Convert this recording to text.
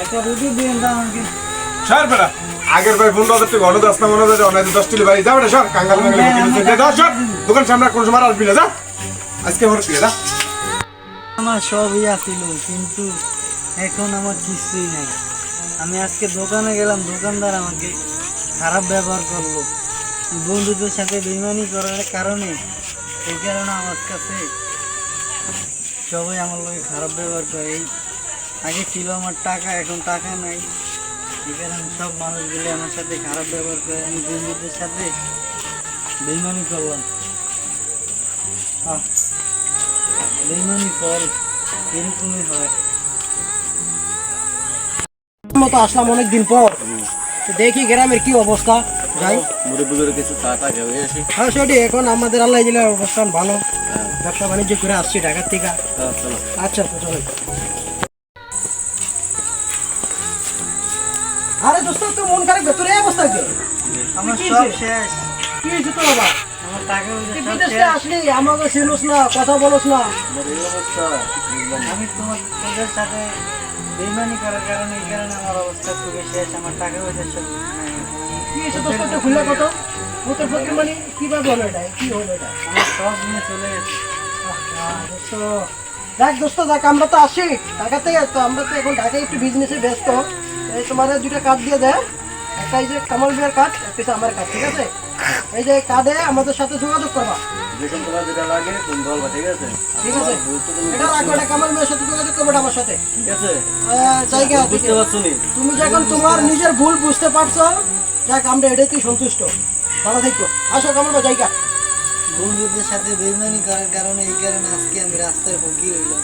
একটা রুটি দিয়ে দাও আমাকে। সর বেটা, আগের ভাই 15,000 টাকা অন্য 10 না মনে হয় অন্য 10 টিলি বাড়ি যা বেটা, সর কাঙ্গাল মাঙ্গাল কিনে দাও, সর দোকান সামনে কোন সময় আসবি না, যা আজকে আমার দিয়ে যা। আমার সবই আছিল, কিন্তু এখন আমার কিছুই নাই। আমি আজকে দোকানে গেলাম, দোকানদার আমাকে খারাপ ব্যবহার করলো। বন্ধুদের সাথে বেইমানি করার কারণে, এই কারণে আমার কাছে সবাই আমার লোকে খারাপ ব্যবহার করে। এই আগে ছিল আমার টাকা, এখন টাকা নাই, এই কারণে সব মানুষগুলো আমার সাথে খারাপ ব্যবহার করে। আমি বন্ধুদের সাথে বেইমানি করলাম। বেইমানি ফল এরকমই হয়। মতো আসলাম অনেকদিন পর, তো দেখি গ্রামের কি অবস্থা। যাই মুরব্বীদের কিছু চা টা খেয়ে আসি। হ্যাঁ সেটি এখন আমাদের আল্লাহ জেলার অবস্থান ভালো, ব্যবসা বাণিজ্য করে আসছি ঢাকার থেকে। চলো। আচ্ছা তো চলো। আরে দোস্ত তোর মন খারাপ, তোর এই অবস্থা কি? আমার কি সব হয়েছে? শেষ। কি হয়েছে তোর বাবা? আমার টাকা তুই পয়সা সব বিদেশে শেষ। আসলি, আমাকে চিনোস না, কথা বলোস না। আমার এই অবস্থা বুঝলাম না। আমি তোদের সাথে বেইমানি করার কারণে, এই কারণে আমার অবস্থা খুবই শেষ। আমার টাকা পয়সা সব নাই। কি হয়েছে দোস্ত, একটু খুলে কত ভূতের ফকির মানে কিভাবে হলো এটা, কি হলো এটা? আমার সব নিয়ে চলে গেছে। দোস্ত দেখ, দোস্ত দেখ, আমরা তো আসি ঢাকা থেকে, তো আমরা তো এখন ঢাকায় একটু বিজনেসে ব্যস্ত। এই তোমার দুইটা কার্ড দিয়ে দেয়, একটা এই যে কামাল বিয়ার কার্ড, একটা আমার কার্ড, ঠিক আছে? এই যে কার্ডে আমাদের সাথে যোগাযোগ করবা, দেখুন তোমার যেটা লাগে তুমি বলবা, ঠিক আছে? ঠিক আছে? গুরুত্বপূর্ণ এটা রাখো, এটা কামাল বিয়ার সাথে যোগাযোগ করবে আমার সাথে। ঠিক আছে? জায়গা বুঝতে পারছো নি? তুমি যখন তোমার নিজের ভুল বুঝতে পারছো, যাক আমরা এটাতেই সন্তুষ্ট। ভালো থাকো, আসো কামাল বা জায়গা। বন্ধুদের সাথে বেইমানি করার কারণে, এই কারণে আজকে আমি রাস্তায় ফকির হইলাম।